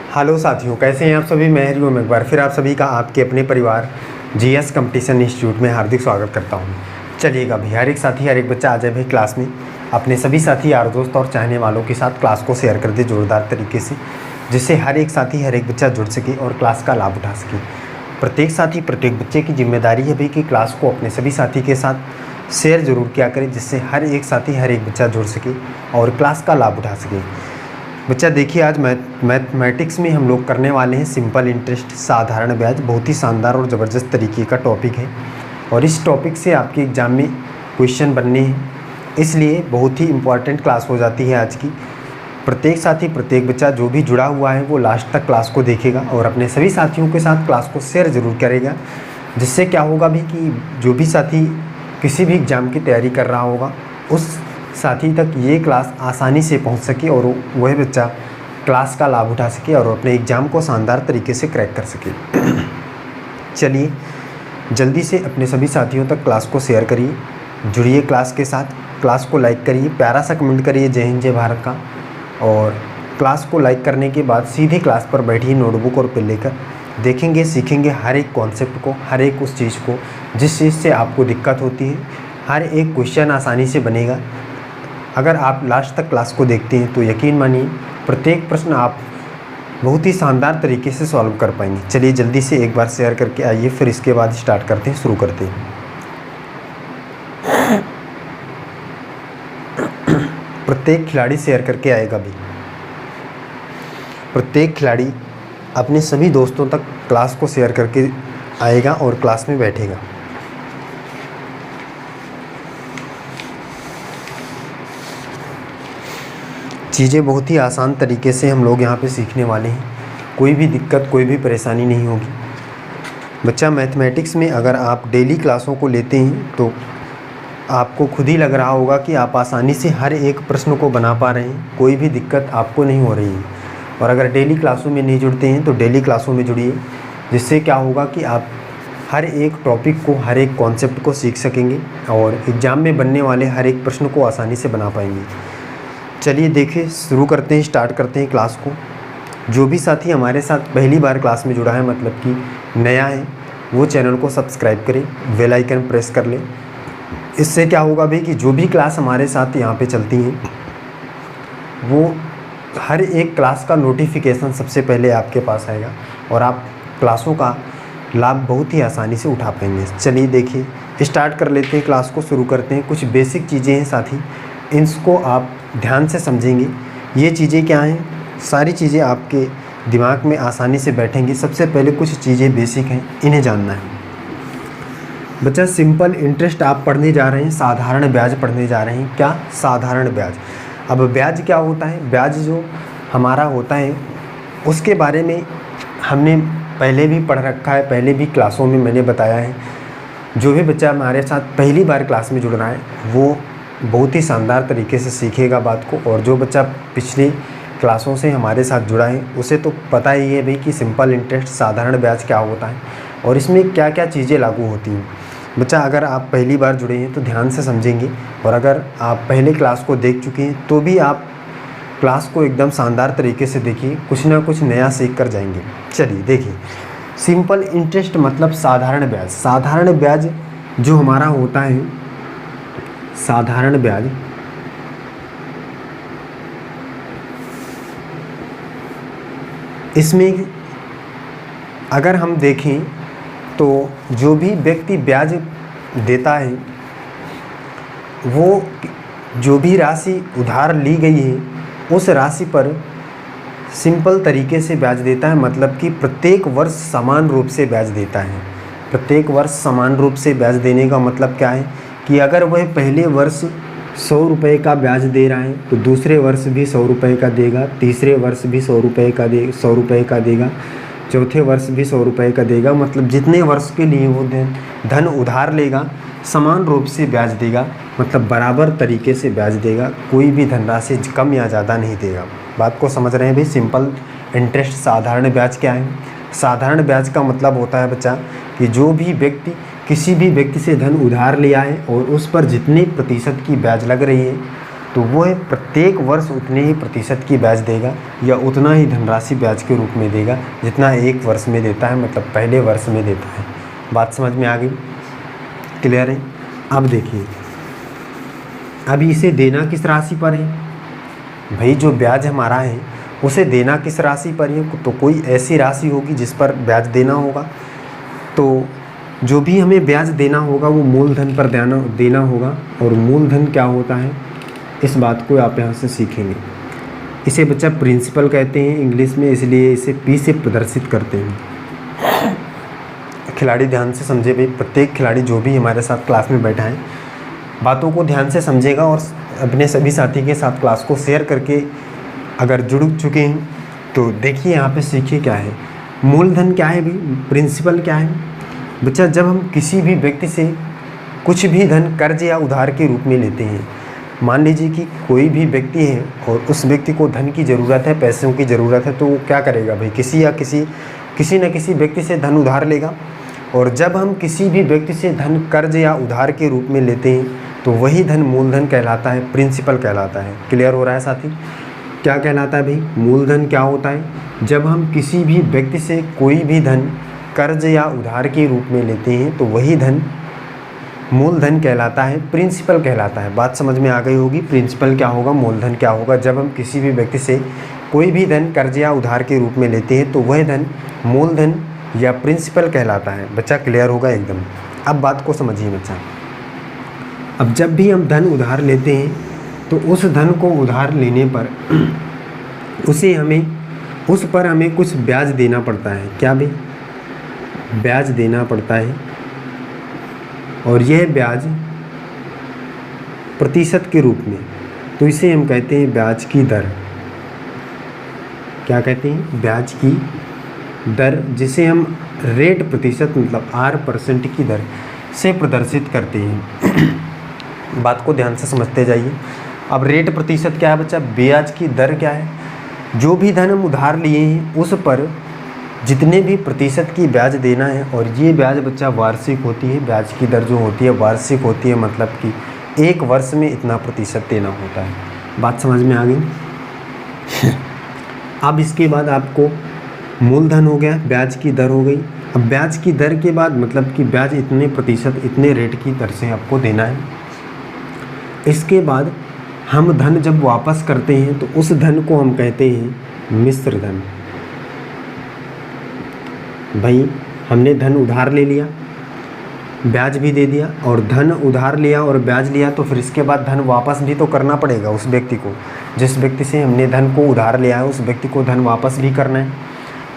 Hello साथियों, कैसे हैं आप सभी। मैं हरिओम एक बार फिर आप सभी का आपके अपने परिवार जीएस कंपटीशन इंस्टीट्यूट में हार्दिक स्वागत करता हूं। चलिएगा भाई, हर एक साथी हर एक बच्चा आ जाए भाई क्लास में, अपने सभी साथी यार दोस्त और चाहने वालों के साथ क्लास को शेयर कर दे जोरदार तरीके से, जिससे हर एक साथी हर एक बच्चा जुड़ सके और क्लास का लाभ उठा सके। प्रत्येक साथी प्रत्येक बच्चे की जिम्मेदारी है भाई कि क्लास को अपने सभी साथी के साथ शेयर ज़रूर किया करें, जिससे हर एक साथी हर एक बच्चा जुड़ सके और क्लास का लाभ उठा सके। बच्चा देखिए, आज मैथमेटिक्स में हम लोग करने वाले हैं सिंपल इंटरेस्ट, साधारण ब्याज। बहुत ही शानदार और ज़बरदस्त तरीके का टॉपिक है और इस टॉपिक से आपके एग्ज़ाम में क्वेश्चन बनने हैं, इसलिए बहुत ही इम्पॉर्टेंट क्लास हो जाती है आज की। प्रत्येक साथी प्रत्येक बच्चा जो भी जुड़ा हुआ है वो लास्ट तक क्लास को देखेगा और अपने सभी साथियों के साथ क्लास को शेयर ज़रूर करेगा, जिससे क्या होगा भी कि जो भी साथी किसी भी एग्ज़ाम की तैयारी कर रहा होगा उस साथी तक ये क्लास आसानी से पहुंच सके और वह बच्चा क्लास का लाभ उठा सके और अपने एग्ज़ाम को शानदार तरीके से क्रैक कर सके। चलिए जल्दी से अपने सभी साथियों तक क्लास को शेयर करिए, जुड़िए क्लास के साथ, क्लास को लाइक करिए, प्यारा सा कमेंट करिए जय हिंद जय भारत का। और क्लास को लाइक करने के बाद सीधे क्लास पर बैठिए नोटबुक और पेन लेकर, देखेंगे सीखेंगे हर एक कॉन्सेप्ट को, हर एक उस चीज़ को जिस चीज़ से आपको दिक्कत होती है। हर एक क्वेश्चन आसानी से बनेगा। अगर आप लास्ट तक क्लास को देखते हैं तो यकीन मानिए प्रत्येक प्रश्न आप बहुत ही शानदार तरीके से सॉल्व कर पाएंगे। चलिए जल्दी से एक बार शेयर करके आइए, फिर इसके बाद स्टार्ट करते हैं, शुरू करते हैं। प्रत्येक खिलाड़ी शेयर करके आएगा भी, प्रत्येक खिलाड़ी अपने सभी दोस्तों तक क्लास को शेयर करके आएगा और क्लास में बैठेगा। चीज़ें बहुत ही आसान तरीके से हम लोग यहाँ पे सीखने वाले हैं, कोई भी दिक्कत कोई भी परेशानी नहीं होगी। बच्चा मैथमेटिक्स में अगर आप डेली क्लासों को लेते हैं तो आपको खुद ही लग रहा होगा कि आप आसानी से हर एक प्रश्न को बना पा रहे हैं, कोई भी दिक्कत आपको नहीं हो रही है। और अगर डेली क्लासों में नहीं जुड़ते हैं तो डेली क्लासों में जुड़िए, जिससे क्या होगा कि आप हर एक टॉपिक को, हर एक कॉन्सेप्ट को सीख सकेंगे और एग्ज़ाम में बनने वाले हर एक प्रश्न को आसानी से बना पाएंगे। चलिए देखिए, शुरू करते हैं, स्टार्ट करते हैं क्लास को। जो भी साथी हमारे साथ पहली बार क्लास में जुड़ा है, मतलब कि नया है, वो चैनल को सब्सक्राइब करें, बेल आइकन प्रेस कर लें। इससे क्या होगा भाई कि जो भी क्लास हमारे साथ यहाँ पे चलती हैं वो हर एक क्लास का नोटिफिकेशन सबसे पहले आपके पास आएगा और आप क्लासों का लाभ बहुत ही आसानी से उठा पाएंगे। चलिए देखिए, स्टार्ट कर लेते हैं, क्लास को शुरू करते हैं। कुछ बेसिक चीज़ें हैं साथी, इसको आप ध्यान से समझेंगे। ये चीज़ें क्या हैं, सारी चीज़ें आपके दिमाग में आसानी से बैठेंगी। सबसे पहले कुछ चीज़ें बेसिक हैं, इन्हें जानना है। बच्चा सिंपल इंटरेस्ट आप पढ़ने जा रहे हैं, साधारण ब्याज पढ़ने जा रहे हैं। क्या? साधारण ब्याज। अब ब्याज क्या होता है? ब्याज जो हमारा होता है उसके बारे में हमने पहले भी पढ़ रखा है, पहले भी क्लासों में मैंने बताया है। जो भी बच्चा हमारे साथ पहली बार क्लास में जुड़ रहा है वो बहुत ही शानदार तरीके से सीखेगा बात को, और जो बच्चा पिछली क्लासों से हमारे साथ जुड़ा है उसे तो पता ही है भाई कि सिंपल इंटरेस्ट, साधारण ब्याज क्या होता है और इसमें क्या क्या चीज़ें लागू होती हैं। बच्चा अगर आप पहली बार जुड़े हैं तो ध्यान से समझेंगे, और अगर आप पहले क्लास को देख चुके हैं तो भी आप क्लास को एकदम शानदार तरीके से देखिए, कुछ ना कुछ नया सीख कर जाएंगे। चलिए देखिए, सिंपल इंटरेस्ट मतलब साधारण ब्याज। साधारण ब्याज जो हमारा होता है, साधारण ब्याज इसमें अगर हम देखें तो जो भी व्यक्ति ब्याज देता है वो जो भी राशि उधार ली गई है उस राशि पर सिंपल तरीके से ब्याज देता है, मतलब कि प्रत्येक वर्ष समान रूप से ब्याज देता है। प्रत्येक वर्ष समान रूप से ब्याज देने का मतलब क्या है कि अगर वह पहले वर्ष 100 रुपये का ब्याज दे रहा है तो दूसरे वर्ष भी 100 रुपये का देगा, तीसरे वर्ष भी 100 रुपये का देगा, चौथे वर्ष भी 100 रुपये का देगा। मतलब जितने वर्ष के लिए वो धन उधार लेगा समान रूप से ब्याज देगा, मतलब बराबर तरीके से ब्याज देगा, कोई भी धनराशि कम या ज़्यादा नहीं देगा। बात को समझ रहे हैं भाई? सिंपल इंटरेस्ट, साधारण ब्याज क्या है? साधारण ब्याज का मतलब होता है बच्चा कि जो भी व्यक्ति किसी भी व्यक्ति से धन उधार लिया है और उस पर जितने प्रतिशत की ब्याज लग रही है तो वह प्रत्येक वर्ष उतने ही प्रतिशत की ब्याज देगा या उतना ही धनराशि ब्याज के रूप में देगा जितना एक वर्ष में देता है, मतलब पहले वर्ष में देता है। बात समझ में आ गई? क्लियर है? अब देखिए, अभी इसे देना किस राशि पर है? भाई जो ब्याज हमारा है उसे देना किस राशि पर है? तो कोई ऐसी राशि होगी जिस पर ब्याज देना होगा। तो जो भी हमें ब्याज देना होगा वो मूलधन पर देना होगा। और मूलधन क्या होता है, इस बात को आप यहाँ से सीखेंगे। इसे बच्चा प्रिंसिपल कहते हैं इंग्लिश में, इसलिए इसे पी से प्रदर्शित करते हैं। खिलाड़ी ध्यान से समझे भाई, प्रत्येक खिलाड़ी जो भी हमारे साथ क्लास में बैठा है बातों को ध्यान से समझेगा और अपने सभी साथी के साथ क्लास को शेयर करके अगर जुड़ चुके हैं तो देखिए यहाँ पे सीखिए क्या है। मूलधन क्या है भाई, प्रिंसिपल क्या है बच्चा? जब हम किसी भी व्यक्ति से कुछ भी धन कर्ज या उधार के रूप में लेते हैं, मान लीजिए कि कोई भी व्यक्ति है और उस व्यक्ति को धन की ज़रूरत है, पैसों की ज़रूरत है, तो वो क्या करेगा भाई, किसी न किसी व्यक्ति से धन उधार लेगा। और जब हम किसी भी व्यक्ति से धन कर्ज या उधार के रूप में लेते हैं तो वही धन मूलधन कहलाता है, प्रिंसिपल कहलाता है। क्लियर हो रहा है साथी? क्या कहलाता है भाई? मूलधन क्या होता है? जब हम किसी भी व्यक्ति से कोई भी धन कर्ज या उधार के रूप में लेते हैं तो वही धन मूलधन कहलाता है, प्रिंसिपल कहलाता है। बात समझ में आ गई होगी। प्रिंसिपल क्या होगा, मूलधन क्या होगा? जब हम किसी भी व्यक्ति से कोई भी धन कर्ज या उधार के रूप में लेते हैं तो वह धन मूलधन या प्रिंसिपल कहलाता है। बच्चा क्लियर होगा एकदम? अब बात को समझिए बच्चा। अब जब भी हम धन उधार लेते हैं तो उस धन को उधार लेने पर उस पर हमें कुछ ब्याज देना पड़ता है। क्या भाई? ब्याज देना पड़ता है। और यह ब्याज प्रतिशत के रूप में, तो इसे हम कहते हैं ब्याज की दर। क्या कहते हैं? ब्याज की दर, जिसे हम रेट प्रतिशत मतलब R% की दर से प्रदर्शित करते हैं। बात को ध्यान से समझते जाइए। अब रेट प्रतिशत क्या है बच्चा? ब्याज की दर क्या है? जो भी धन हम उधार लिए हैं उस पर जितने भी प्रतिशत की ब्याज देना है। और ये ब्याज बच्चा वार्षिक होती है। ब्याज की दर जो होती है वार्षिक होती है, मतलब कि एक वर्ष में इतना प्रतिशत देना होता है। बात समझ में आ गई? अब इसके बाद आपको मूलधन हो गया, ब्याज की दर हो गई। अब ब्याज की दर के बाद मतलब कि ब्याज इतने प्रतिशत इतने रेट की दर से आपको देना है। इसके बाद हम धन जब वापस करते हैं तो उस धन को हम कहते हैं मिश्र धन। भाई हमने धन उधार ले लिया, ब्याज भी दे दिया, और धन उधार लिया और ब्याज लिया, तो फिर इसके बाद धन वापस भी तो करना पड़ेगा उस व्यक्ति को। जिस व्यक्ति से हमने धन को उधार लिया है उस व्यक्ति को धन वापस भी करना है।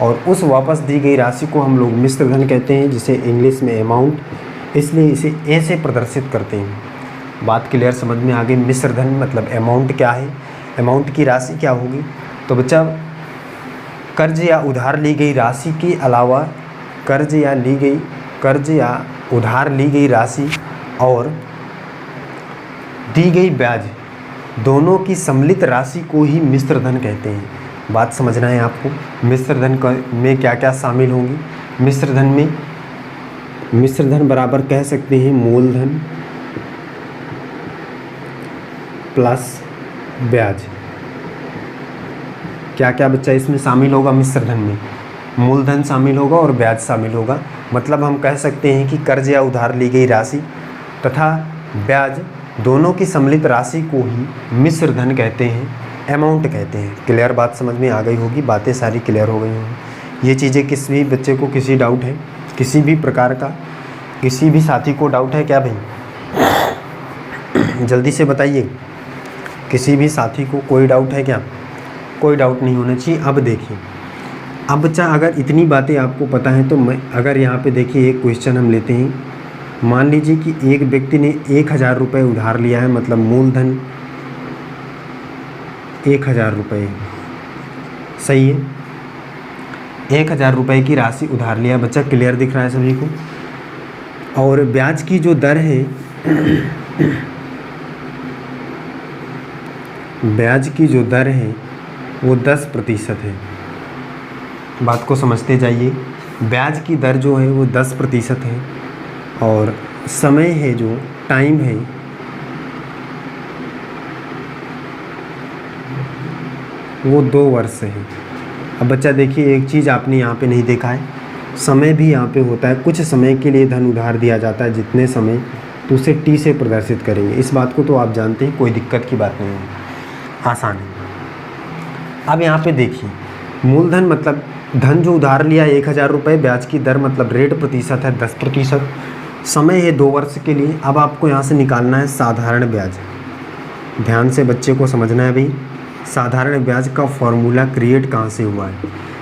और उस वापस दी गई राशि को हम लोग मिश्र धन कहते हैं, जिसे इंग्लिश में अमाउंट, इसलिए इसे ए से प्रदर्शित करते हैं। बात क्लियर समझ में आ गई? मिश्र धन मतलब अमाउंट क्या है, अमाउंट की राशि क्या होगी। तो बच्चा कर्ज या उधार ली गई राशि के अलावा कर्ज या उधार ली गई राशि और दी गई ब्याज दोनों की सम्मिलित राशि को ही मिश्र धन कहते हैं। बात समझना है आपको। मिश्र धन में क्या क्या शामिल होंगी? मिश्र धन बराबर कह सकते हैं मूलधन प्लस ब्याज। क्या क्या बच्चा इसमें शामिल होगा? मिश्र धन में मूलधन शामिल होगा और ब्याज शामिल होगा। मतलब हम कह सकते हैं कि कर्ज या उधार ली गई राशि तथा ब्याज दोनों की सम्मिलित राशि को ही मिश्र धन कहते हैं, अमाउंट कहते हैं। क्लियर बात समझ में आ गई होगी? बातें सारी क्लियर हो गई होंगी। ये चीज़ें किसी भी बच्चे को किसी डाउट है, किसी भी प्रकार का, किसी भी साथी को डाउट है क्या भाई? जल्दी से बताइए, किसी भी साथी को कोई डाउट है क्या? कोई डाउट नहीं होना चाहिए। अब देखिए, अब बच्चा अगर इतनी बातें आपको पता है तो मैं अगर यहाँ पे देखिए एक क्वेश्चन हम लेते हैं। मान लीजिए कि एक व्यक्ति ने 1000 रुपये उधार लिया है, मतलब मूलधन 1000 रुपये, सही है। 1000 रुपये की राशि उधार लिया। बच्चा क्लियर दिख रहा है सभी को? और ब्याज की जो दर है ब्याज की जो दर है वो 10% है। बात को समझते जाइए। ब्याज की दर जो है वो 10% है और समय है जो टाइम है वो 2 वर्ष से है। अब बच्चा देखिए, एक चीज़ आपने यहाँ पे नहीं देखा है, समय भी यहाँ पे होता है। कुछ समय के लिए धन उधार दिया जाता है, जितने समय, तो उसे टी से प्रदर्शित करेंगे। इस बात को तो आप जानते हैं, कोई दिक्कत की बात नहीं है, आसान है। अब यहाँ पे देखिए, मूलधन मतलब धन जो उधार लिया 1000 रुपये, ब्याज की दर मतलब रेट प्रतिशत है 10%, समय है 2 वर्ष के लिए। अब आपको यहाँ से निकालना है साधारण ब्याज। ध्यान से बच्चे को समझना है भाई, साधारण ब्याज का फॉर्मूला क्रिएट कहाँ से हुआ है।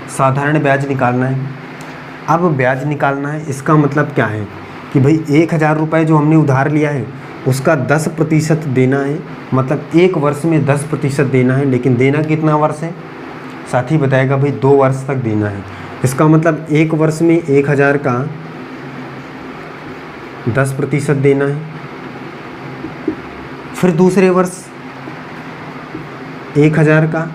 साधारण ब्याज निकालना है। अब ब्याज निकालना है, इसका मतलब क्या है कि भाई 1000 रुपये जो हमने उधार लिया है उसका 10% देना है, मतलब 1 वर्ष में 10% देना है। लेकिन देना कितना वर्ष है, साथी बताएगा भाई 2 वर्ष तक देना है। इसका मतलब 1 वर्ष में 1000 का 10% देना है, फिर दूसरे वर्ष 1000 का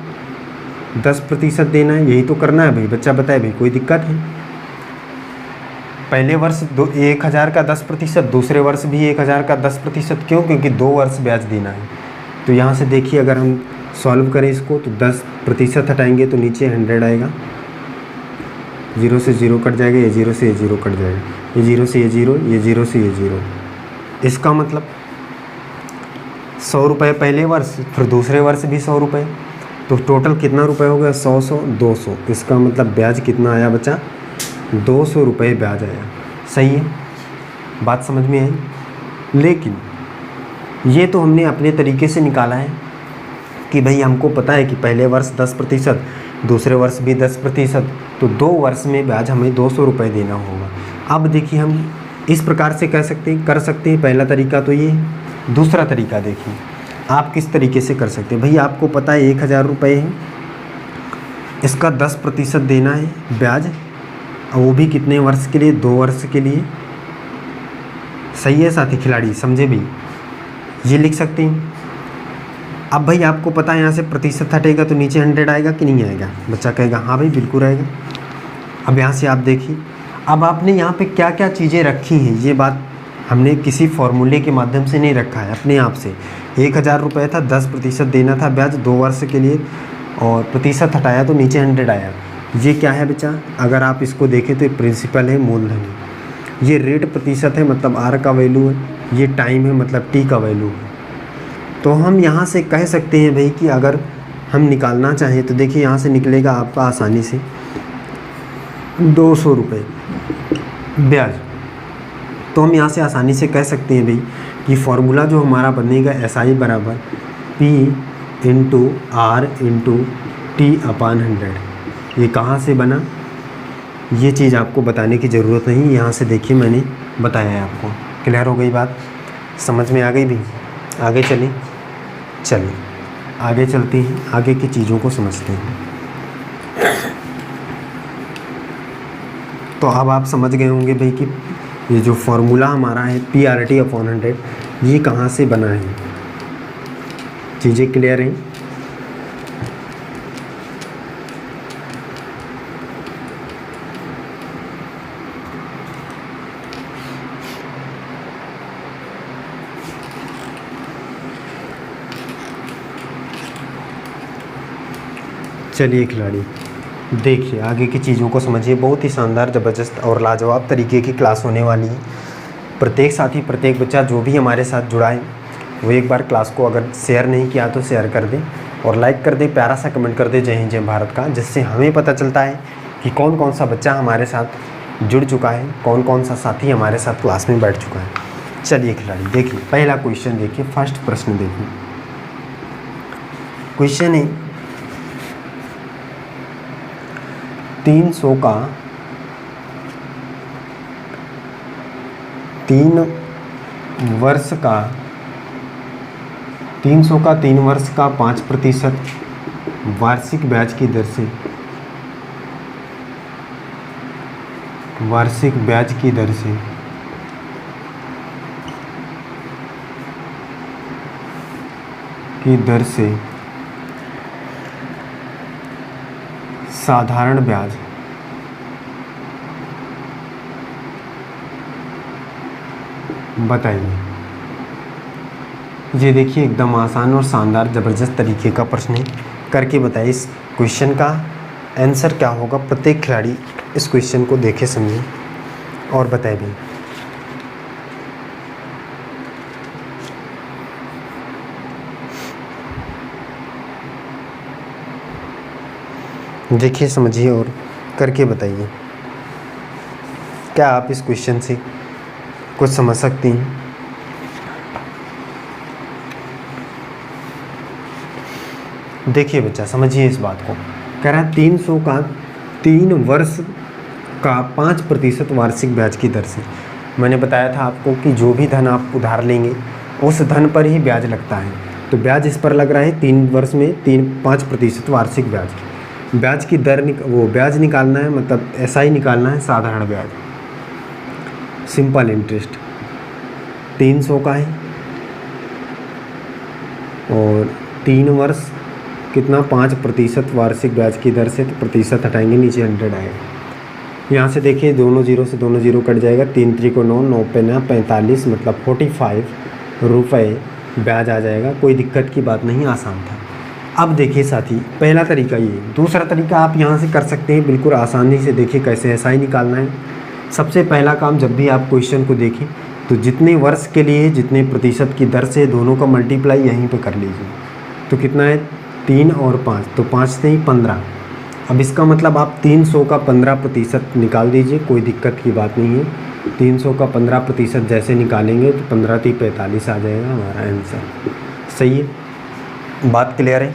10% देना है। यही तो करना है भाई, बच्चा बताए भाई कोई दिक्कत है। पहले वर्ष 1000 का 10%, दूसरे वर्ष भी 1000 का 10%। क्यों? क्योंकि 2 वर्ष ब्याज देना है। तो यहाँ से देखिए, अगर हम सॉल्व करें इसको तो 10% हटाएंगे तो नीचे 100 आएगा, 0 से 0 कट जाएगा, ये 0 से ये 0 कट जाएगा, ये 0 से ये 0, ये 0 से ये 0। इसका मतलब 100 रुपये पहले वर्ष, फिर दूसरे वर्ष भी 100 रुपये, तो टोटल कितना रुपये हो गया, 100 100 200। इसका मतलब ब्याज कितना आया बच्चा, 200 रुपये ब्याज आया। सही है, बात समझ में आई। लेकिन ये तो हमने अपने तरीके से निकाला है कि भाई हमको पता है कि पहले वर्ष 10%, दूसरे वर्ष भी 10%, तो 2 वर्ष में ब्याज हमें 200 रुपये देना होगा। अब देखिए, हम इस प्रकार से कर सकते हैं। पहला तरीका तो ये। दूसरा तरीका देखिए, आप किस तरीके से कर सकते हैं। भाई आपको पता है 1000 रुपये है, इसका 10% देना है ब्याज, और वो भी कितने वर्ष के लिए, 2 वर्ष के लिए। सही है साथी खिलाड़ी, समझे भी, ये लिख सकते हैं। अब भाई आपको पता है यहाँ से प्रतिशत हटेगा तो नीचे 100 आएगा कि नहीं आएगा, बच्चा कहेगा हाँ भाई बिल्कुल आएगा। अब यहाँ से आप देखिए, अब आपने यहाँ पे क्या क्या चीज़ें रखी हैं, ये बात हमने किसी फॉर्मूले के माध्यम से नहीं रखा है, अपने आप से। 1000 रुपये था, 10% देना था ब्याज 2 वर्ष के लिए, और प्रतिशत हटाया तो नीचे 100 आया। ये क्या है बच्चा, अगर आप इसको देखें तो प्रिंसिपल है, मूलधन है। ये रेट प्रतिशत है, मतलब आर का वैल्यू है। ये टाइम है, मतलब टी का वैल्यू है। तो हम यहाँ से कह सकते हैं भाई कि अगर हम निकालना चाहें तो देखिए, यहाँ से निकलेगा आपका आसानी से 200 रुपये ब्याज। तो हम यहाँ से आसानी से कह सकते हैं भाई कि फॉर्मूला जो हमारा बनेगा SI बराबर P into R into T/100। ये कहाँ से बना, ये चीज़ आपको बताने की ज़रूरत नहीं, यहाँ से देखिए मैंने बताया है आपको। क्लियर हो गई बात, समझ में आ गई भी। आगे चलिए आगे चलते हैं, आगे की चीज़ों को समझते हैं। तो अब आप समझ गए होंगे भाई कि ये जो फॉर्मूला हमारा है PRT/100, ये कहाँ से बना है। चीज़ें क्लियर हैं। चलिए खिलाड़ी, देखिए आगे की चीज़ों को समझिए। बहुत ही शानदार, ज़बरदस्त और लाजवाब तरीके की क्लास होने वाली है। प्रत्येक साथी, प्रत्येक बच्चा जो भी हमारे साथ जुड़ा है, वो एक बार क्लास को अगर शेयर नहीं किया तो शेयर कर दें, और लाइक कर दें, प्यारा सा कमेंट कर दें जय हिंद जय भारत का, जिससे हमें पता चलता है कि कौन कौन सा बच्चा हमारे साथ जुड़ चुका है, कौन कौन सा साथी हमारे साथ क्लास में बैठ चुका है। चलिए खिलाड़ी, देखिए पहला क्वेश्चन देखिए, फर्स्ट प्रश्न देखिए। क्वेश्चन है 300 का 3 वर्ष का 5% वार्षिक ब्याज की दर से साधारण ब्याज बताइए। ये देखिए एकदम आसान और शानदार ज़बरदस्त तरीके का प्रश्न है। करके बताइए इस क्वेश्चन का आंसर क्या होगा। प्रत्येक खिलाड़ी इस क्वेश्चन को देखे समझे और बताए भी। देखिए समझिए और करके बताइए क्या आप इस क्वेश्चन से कुछ समझ सकती हैं। देखिए बच्चा समझिए इस बात को, कह रहा है 300 का 3 वर्ष का 5% वार्षिक ब्याज की दर से। मैंने बताया था आपको कि जो भी धन आप उधार लेंगे उस धन पर ही ब्याज लगता है। तो ब्याज इस पर लग रहा है 3 वर्ष में 5% वार्षिक ब्याज। ब्याज की दर वो ब्याज निकालना है, मतलब SI निकालना है, साधारण ब्याज, सिंपल इंटरेस्ट 300 का है और 3 वर्ष कितना 5% वार्षिक ब्याज की दर से। तो प्रतिशत हटाएंगे, नीचे 100 आएगा। यहाँ से देखिए दोनों जीरो से दोनों जीरो कट जाएगा, 3 3 को 9, 9 पे 9 45, मतलब 45 रुपये ब्याज आ जाएगा। कोई दिक्कत की बात नहीं, आसान था। अब देखिए साथी, पहला तरीका ये, दूसरा तरीका आप यहाँ से कर सकते हैं बिल्कुल आसानी से। देखिए कैसे SI निकालना है। सबसे पहला काम, जब भी आप क्वेश्चन को देखें तो जितने वर्ष के लिए जितने प्रतिशत की दर से दोनों का मल्टीप्लाई यहीं पे कर लीजिए। तो कितना है 3 और 5, तो 5 से ही 15। अब इसका मतलब आप 300 का 15% निकाल दीजिए, कोई दिक्कत की बात नहीं है। 300 का 15% जैसे निकालेंगे तो 15 3 45 आ जाएगा हमारा आंसर। सही है, बात क्लियर है,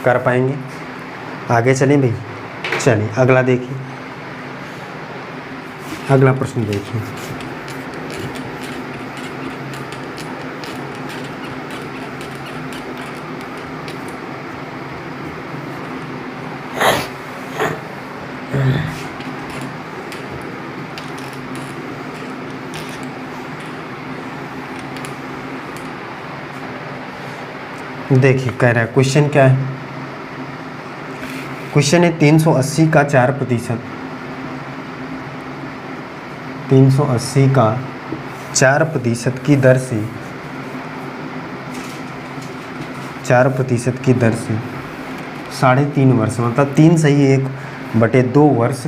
कर पाएंगे। आगे चलें भाई, चलिए अगला देखिए, अगला प्रश्न देखिए। देखिए कह रहा है क्वेश्चन क्या है। क्वेश्चन है 380 का 4%, 380 का 4% की दर से 4% की दर से 3.5 वर्ष, मतलब 3 सही 1/2 वर्ष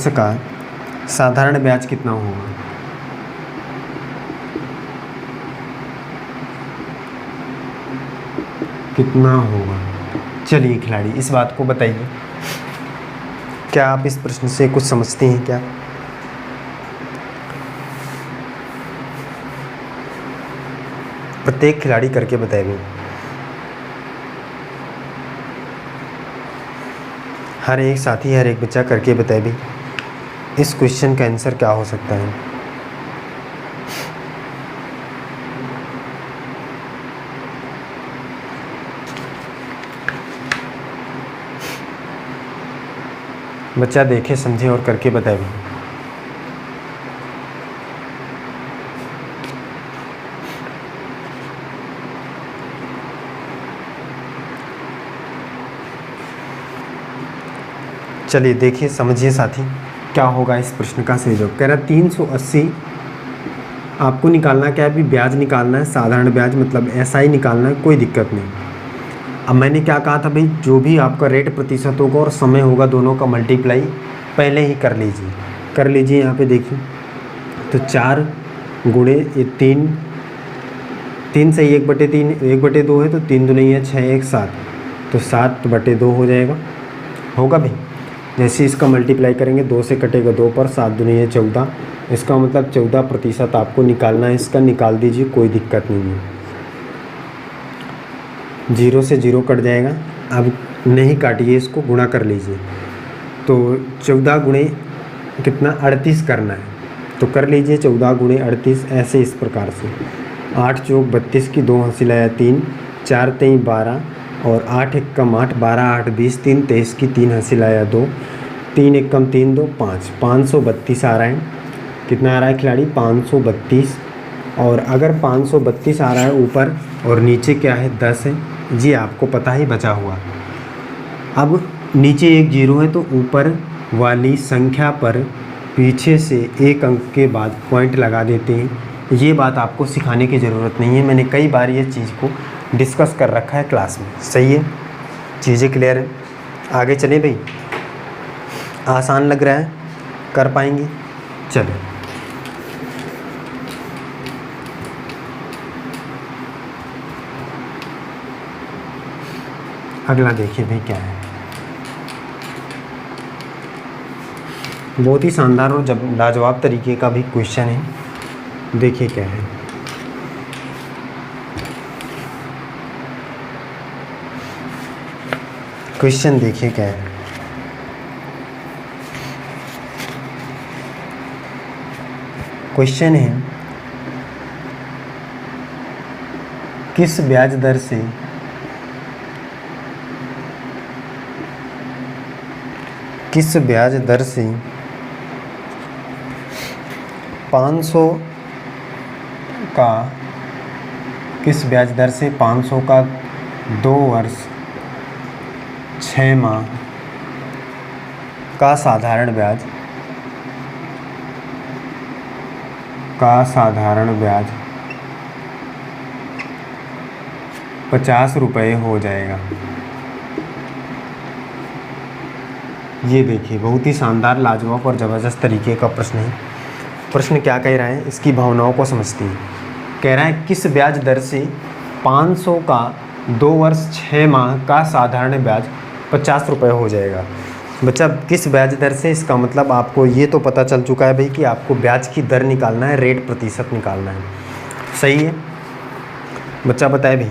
का साधारण ब्याज कितना होगा। कितना होगा, चलिए खिलाड़ी इस बात को बताइए। क्या आप इस प्रश्न से कुछ समझते हैं क्या। प्रत्येक खिलाड़ी करके बताएंगे। हर एक साथी, हर एक बच्चा करके बताए भी इस क्वेश्चन का आंसर क्या हो सकता है। बच्चा देखे समझे और करके बताए भी। चलिए देखिए समझिए साथी क्या होगा इस प्रश्न का सही जवाब। कह रहा 380 आपको निकालना क्या है, अभी ब्याज निकालना है, साधारण ब्याज मतलब SI निकालना है, कोई दिक्कत नहीं। अब मैंने क्या कहा था भाई, जो भी आपका रेट प्रतिशत होगा और समय होगा दोनों का मल्टीप्लाई पहले ही कर लीजिए। यहाँ पे देखिए तो 4 गुणे ये 3 सही 1/3 1/2 है, तो 3 दूनी है 6 1 7, तो 7/2 हो जाएगा, होगा भाई। जैसे इसका मल्टीप्लाई करेंगे 2 से कटेगा 2 पर, 7 दूनी है 14, इसका मतलब 14% आपको निकालना है। इसका निकाल दीजिए, कोई दिक्कत नहीं है। 0 से 0 कट जाएगा। अब नहीं काटिए, इसको गुणा कर लीजिए। तो 14 गुणे कितना 38 करना है, तो कर लीजिए 14 गुणे 38 ऐसे इस प्रकार से। 8 चौक 32 की 2 हासिल लाया 3, 4 3 12 और 8 1 कम 8, 12 8 20, 3 23 की 3 हासिल लाया 2, 3 1 कम 3 2 5, 532 आ रहा है। कितना आ रहा है खिलाड़ी 532। और अगर 532 आ रहा है ऊपर और नीचे क्या है 10 है, जी आपको पता ही बचा हुआ। अब नीचे एक 0 है तो ऊपर वाली संख्या पर पीछे से एक अंक के बाद पॉइंट लगा देते हैं। ये बात आपको सिखाने की ज़रूरत नहीं है, मैंने कई बार ये चीज़ को डिस्कस कर रखा है क्लास में। सही है, चीज़ें क्लियर है। आगे चलें भाई, आसान लग रहा है, कर पाएंगे? चलो अगला देखिए भाई क्या है। बहुत ही शानदार और जब लाजवाब तरीके का भी क्वेश्चन है। देखिए क्या है। क्वेश्चन देखिए क्या है। क्वेश्चन है, किस ब्याज दर से किस ब्याज दर से 500 का किस ब्याज दर से 500 का 2 वर्ष 6 माह का साधारण ब्याज 50 रुपये हो जाएगा। ये देखिए बहुत ही शानदार, लाजवाब और ज़बरदस्त तरीके का प्रश्न है। प्रश्न क्या कह रहा है, इसकी भावनाओं को समझते हैं। कह रहा है किस ब्याज दर से 500 का 2 वर्ष 6 माह का साधारण ब्याज 50 रुपये हो जाएगा। बच्चा किस ब्याज दर से, इसका मतलब आपको ये तो पता चल चुका है भाई कि आपको ब्याज की दर निकालना है, रेट प्रतिशत निकालना है। सही है बच्चा, बताए भाई,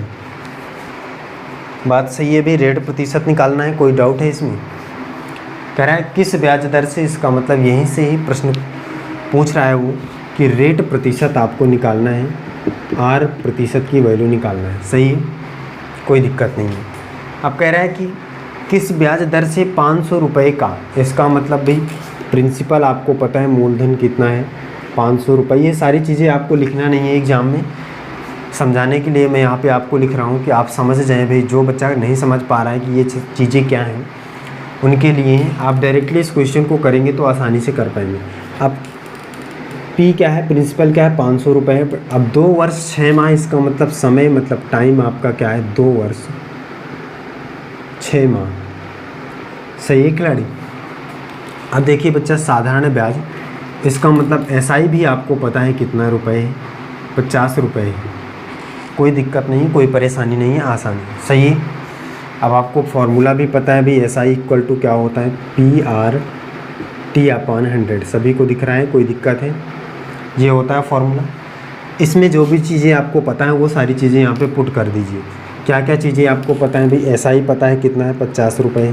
बात सही है भाई, रेट प्रतिशत निकालना है, कोई डाउट है इसमें? कह रहा है किस ब्याज दर से, इसका मतलब यहीं से ही प्रश्न पूछ रहा है वो कि रेट प्रतिशत आपको निकालना है, आर प्रतिशत की वैल्यू निकालना है। सही है, कोई दिक्कत नहीं है। अब कह रहा है कि किस ब्याज दर से 500 रुपये का, इसका मतलब भाई प्रिंसिपल आपको पता है, मूलधन कितना है 500 रुपये। ये सारी चीज़ें आपको लिखना नहीं है एग्ज़ाम में, समझाने के लिए मैं यहाँ पे आपको लिख रहा हूँ कि आप समझ जाएँ भाई। जो बच्चा नहीं समझ पा रहा है कि ये चीज़ें क्या हैं, उनके लिए आप डायरेक्टली इस क्वेश्चन को करेंगे तो आसानी से कर पाएंगे। अब पी क्या है, प्रिंसिपल क्या है, 500 रुपये है। अब 2 वर्ष 6 माह, इसका मतलब समय, मतलब टाइम आपका क्या है, 2 वर्ष 6 माह। सही है खिलाड़ी। अब देखिए बच्चा, साधारण ब्याज, इसका मतलब एसआई भी आपको पता है कितना रुपए है, 50 रुपये है। कोई दिक्कत नहीं, कोई परेशानी नहीं है, आसानी। सही है। अब आपको फार्मूला भी पता है भाई, एसआई इक्वल टू क्या होता है, PR/T/100। सभी को दिख रहा है, कोई दिक्कत है? ये होता है फार्मूला। इसमें जो भी चीज़ें आपको पता है वो सारी चीज़ें यहाँ पे पुट कर दीजिए। क्या क्या चीज़ें आपको पता है भाई, एसआई पता है कितना है, 50 रुपये है।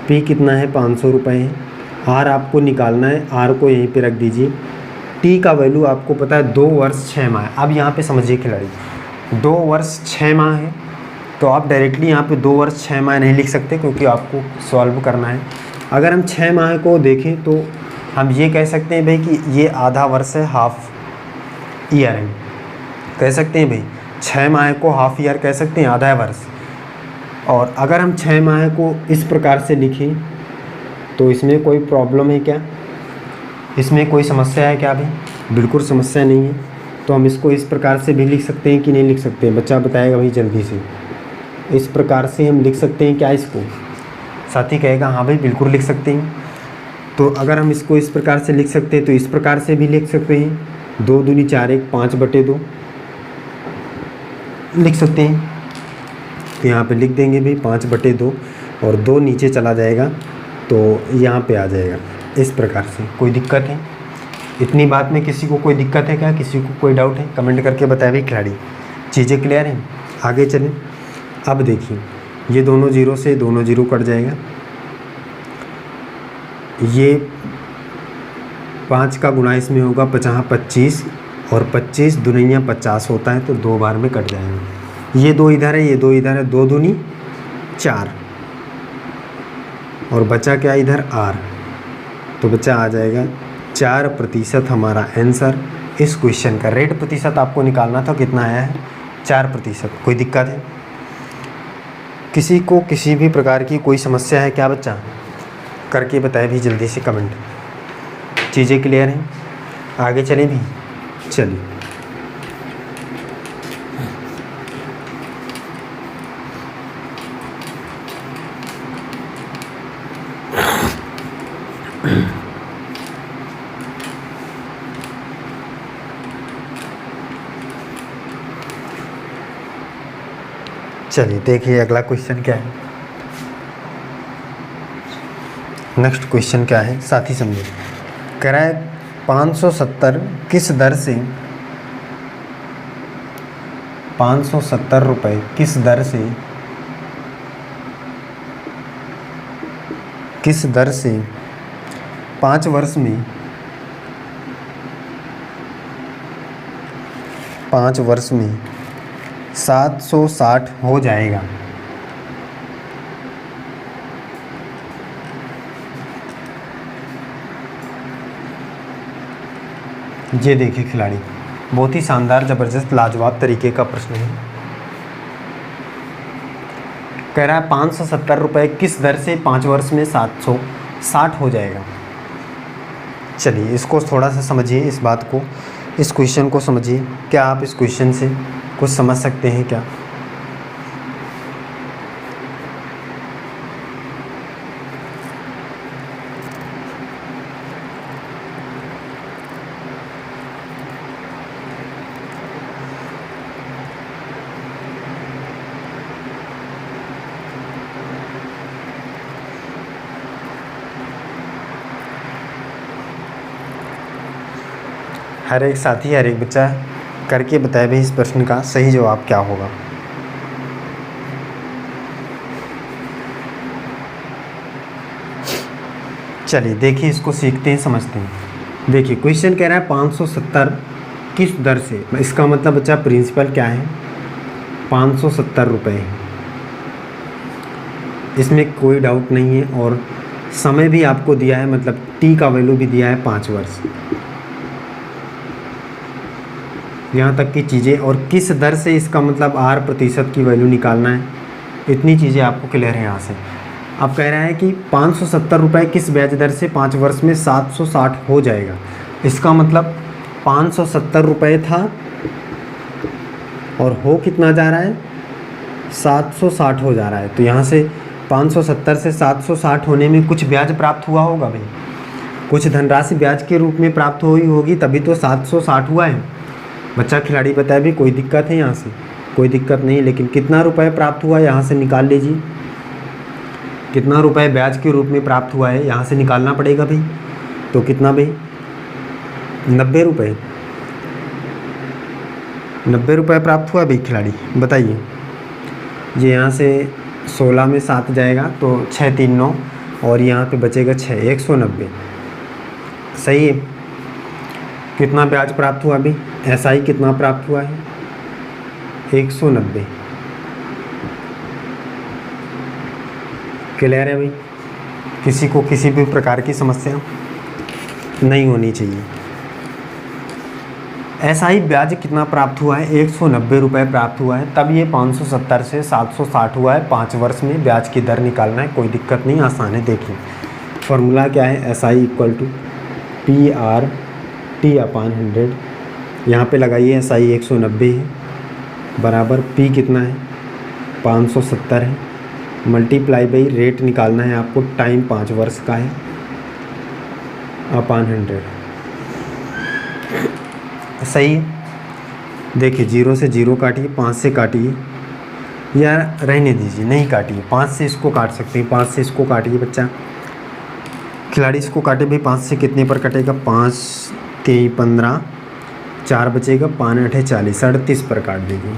पी कितना है, 500 रुपये है। आर आपको निकालना है, आर को यहीं पे रख दीजिए। टी का वैल्यू आपको पता है 2 वर्ष 6 माह है। अब यहाँ पे समझिए खिलाड़ी, 2 वर्ष 6 माह है तो आप डायरेक्टली यहाँ पे 2 वर्ष 6 माह नहीं लिख सकते, क्योंकि आपको सॉल्व करना है। अगर हम 6 माह को देखें तो हम ये कह सकते हैं भाई कि ये आधा वर्ष है, हाफ ईयर है, कह सकते हैं भाई। 6 माह को हाफ ईयर कह सकते हैं, आधा वर्ष। और अगर हम 6 माह को इस प्रकार से लिखें तो इसमें कोई प्रॉब्लम है क्या, इसमें कोई समस्या है क्या भाई? बिल्कुल समस्या नहीं है। तो हम इसको इस प्रकार से भी लिख सकते हैं कि नहीं लिख सकते हैं? बच्चा बताएगा भाई जल्दी से। इस प्रकार से हम लिख सकते हैं क्या इसको? साथी कहेगा हाँ भाई बिल्कुल लिख सकते हैं। तो अगर हम इसको इस प्रकार से लिख सकते हैं तो इस प्रकार से भी लिख सकते हैं। 2 दूनी 4, 1 5/2 लिख सकते हैं। तो यहाँ पे लिख देंगे भाई 5/2 और 2 नीचे चला जाएगा तो यहाँ पे आ जाएगा इस प्रकार से। कोई दिक्कत है? इतनी बात में किसी को कोई दिक्कत है क्या? किसी को कोई डाउट है? कमेंट करके बताए भाई खिलाड़ी। चीज़ें क्लियर हैं? आगे चलें। अब देखिए, ये दोनों जीरो से दोनों जीरो कट जाएगा। ये 5 का गुणा इसमें होगा 25 और 25 दुनिया 50 होता है तो 2 बार में कट जाएगा। ये 2 इधर है, ये 2 इधर है, 2 दूनी 4 और बचा क्या इधर R। तो बच्चा आ जाएगा 4% हमारा आंसर इस क्वेश्चन का। रेट प्रतिशत आपको निकालना था, कितना आया है? 4%। कोई दिक्कत है? किसी को किसी भी प्रकार की कोई समस्या है क्या बच्चा? करके बताए भी जल्दी से कमेंट। चीज़ें क्लियर हैं? आगे चलें भी? चलिए। चलिए देखिए अगला क्वेश्चन क्या है। नेक्स्ट क्वेश्चन क्या है साथी समझिए। कह रहा है 570 किस दर से 570 रुपये किस दर से 5 वर्ष में 760 हो जाएगा। ये देखिए खिलाड़ी, बहुत ही शानदार, ज़बरदस्त, लाजवाब तरीके का प्रश्न है। कह रहा है 570 रुपये किस दर से 5 वर्ष में 760 हो जाएगा। चलिए इसको थोड़ा सा समझिए, इस बात को, इस क्वेश्चन को समझिए। क्या आप इस क्वेश्चन से कुछ समझ सकते हैं क्या? हर एक साथी, हर एक बच्चा करके बताए भाई इस प्रश्न का सही जवाब क्या होगा। चलिए देखिए इसको सीखते हैं, समझते हैं। देखिए क्वेश्चन कह रहा है 570 किस दर से, इसका मतलब बच्चा प्रिंसिपल क्या है, 570 रुपये है, इसमें कोई डाउट नहीं है। और समय भी आपको दिया है, मतलब टी का वैल्यू भी दिया है 5 वर्ष, यहाँ तक की चीज़ें। और किस दर से, इसका मतलब R% की वैल्यू निकालना है। इतनी चीज़ें आपको क्लियर है यहाँ से। अब कह रहा है कि 570 रुपये किस ब्याज दर से 5 वर्ष में 760 हो जाएगा। इसका मतलब 570 रुपये था और हो कितना जा रहा है, 760 हो जा रहा है। तो यहाँ से 570 से 760 होने में कुछ ब्याज प्राप्त हुआ होगा भाई, कुछ धनराशि ब्याज के रूप में प्राप्त हुई होगी, तभी तो 760 हुआ है। बच्चा खिलाड़ी बताए भी कोई दिक्कत है यहाँ से? कोई दिक्कत नहीं, लेकिन कितना रुपए प्राप्त हुआ यहाँ से निकाल लीजिए। कितना रुपए ब्याज के रूप में प्राप्त हुआ है यहाँ से निकालना पड़ेगा भाई। तो कितना भाई, 90 रुपये, 90 रुपये प्राप्त हुआ भाई खिलाड़ी, बताइए। ये यहाँ से 16 में 7 जाएगा तो 6 3 9, और यहाँ पे बचेगा 6, 190। सही है। कितना ब्याज प्राप्त हुआ अभी, SI कितना प्राप्त हुआ है, 190। क्लियर है भाई? किसी को किसी भी प्रकार की समस्या नहीं होनी चाहिए। SI ब्याज कितना प्राप्त हुआ है, 190 रुपये प्राप्त हुआ है, तब ये 570 से 760 हुआ है। 5 वर्ष में ब्याज की दर निकालना है, कोई दिक्कत नहीं, आसान है। देखिए फॉर्मूला क्या है, SI = PR/T/100। यहाँ पे लगाइए SI 190 है, बराबर P कितना है, 570 है, मल्टीप्लाई बाई रेट निकालना है आपको, टाइम 5 वर्ष का है, /100। सही है। देखिए 0 से 0 काटिए, 5 से काटिए, या रहने दीजिए, नहीं काटिए, 5 से इसको काट सकते हैं, 5 से इसको काटिए बच्चा। खिलाड़ी इसको काटे भाई, 5 से कितने पर कटेगा, 5 3 15, 4 बचेगा, 5 8 40, 38 पर काट दीजिए।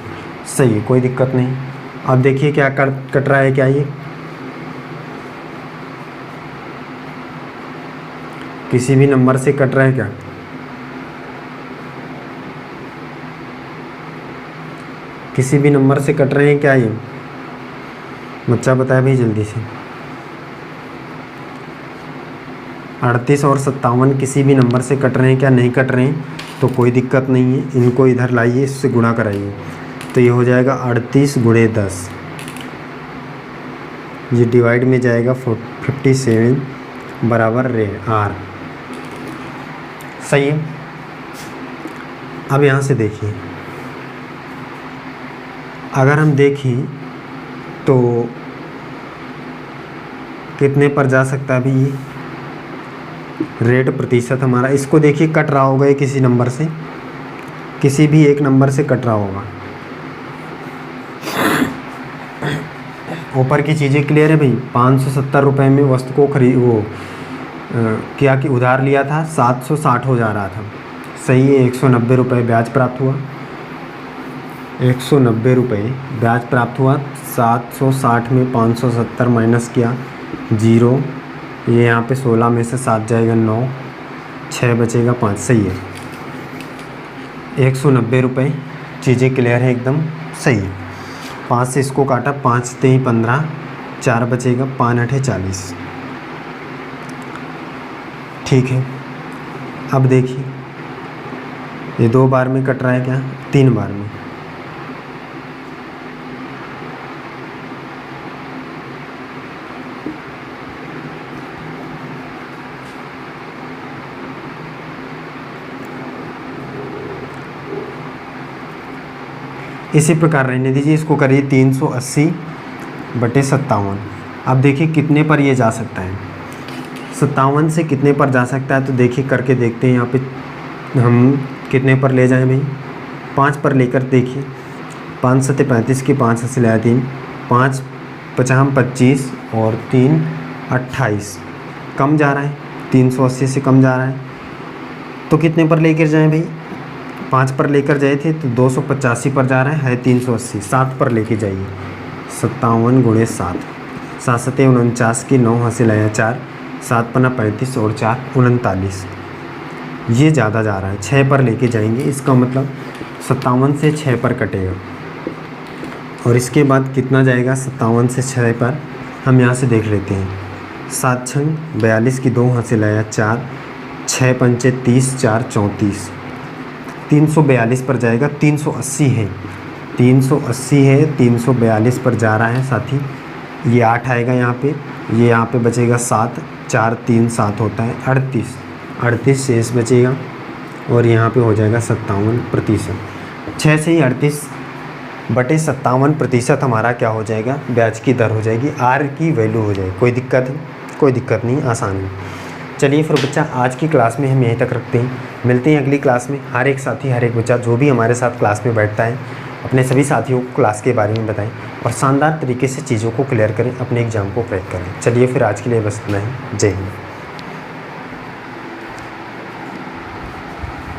सही है, कोई दिक्कत नहीं। अब देखिए क्या कट रहा है, क्या ये किसी भी नंबर से कट रहा है क्या? किसी भी नंबर से कट रहे हैं क्या ये? बच्चा बताए भाई जल्दी से। 38 और 57 किसी भी नंबर से कट रहे हैं क्या? नहीं कट रहे हैं तो कोई दिक्कत नहीं है, इनको इधर लाइए, इससे गुणा कराइए, तो ये हो जाएगा 38 × 10। ये डिवाइड में जाएगा 57 बराबर R। सही है। अब यहाँ से देखिए, अगर हम देखें तो कितने पर जा सकता है अभी ये रेट प्रतिशत हमारा, इसको देखिए कट रहा होगा ये किसी नंबर से, किसी भी एक नंबर से कट रहा होगा। ऊपर की चीज़ें क्लियर है भाई। 570 रुपये में वस्तु को क्या कि उधार लिया था, 760 हो जा रहा था। सही है। 190 रुपये ब्याज प्राप्त हुआ, 190 रुपये ब्याज प्राप्त हुआ। 760 में 570 माइनस किया 0, ये यहाँ पे 16 में से 7 जाएगा 9, 6 बचेगा 5। सही है। 190 रुपये, चीज़ें क्लियर है एकदम सही है। 5 से इसको काटा, 5 ते 15, 4 बचेगा, 5 8 40। ठीक है। अब देखिए ये 2 बार में कट रहा है क्या, 3 बार में। इसी प्रकार रहने दीजिए, इसको करिए 380/57। अब देखिए कितने पर ये जा सकता है, 57 से कितने पर जा सकता है, तो देखिए करके देखते हैं। यहाँ पे हम कितने पर ले जाएं भाई, 5 पर लेकर देखिए। 5 7 35 की 5 से लाया 3, 5 50 25 और 3 28। कम जा रहा है, 380 से कम जा रहा है, तो कितने पर लेकर जाएं भाई। 5 पर लेकर जाए थे तो 285 पर जा रहा है 380। 7 पर लेके जाइए, 57 × 7, 7 7 49 की 9 हासिल आया 4, 7 पन्ना 35 और 4 39। ये ज़्यादा जा रहा है, 6 पर लेके जाएंगे। इसका मतलब 57 से 6 पर कटेगा। और इसके बाद कितना जाएगा 57 से 6 पर, हम यहाँ से देख लेते हैं। 7 छंग 42 की 2 हासिल आया 4, 6 पंचे 30, 4 34। 342 पर जाएगा, 380 है, 380 है, 342 पर जा रहा है साथी। ये 8 आएगा यहाँ पे, ये यहाँ पे बचेगा 7, 4 3 7 होता है 38, 38 शेष बचेगा। और यहाँ पे हो जाएगा 57%। 6 से ही 38/57% हमारा क्या हो जाएगा, ब्याज की दर हो जाएगी, आर की वैल्यू हो जाएगी। कोई दिक्कत है? कोई दिक्कत नहीं, आसान है। चलिए फिर बच्चा, आज की क्लास में हम यहीं तक रखते हैं। मिलते हैं अगली क्लास में। हर एक साथी, हर एक बच्चा जो भी हमारे साथ क्लास में बैठता है, अपने सभी साथियों को क्लास के बारे में बताएं और शानदार तरीके से चीज़ों को क्लियर करें, अपने एग्ज़ाम को क्रैक करें। चलिए फिर आज के लिए बस इतना ही। जय हिंद।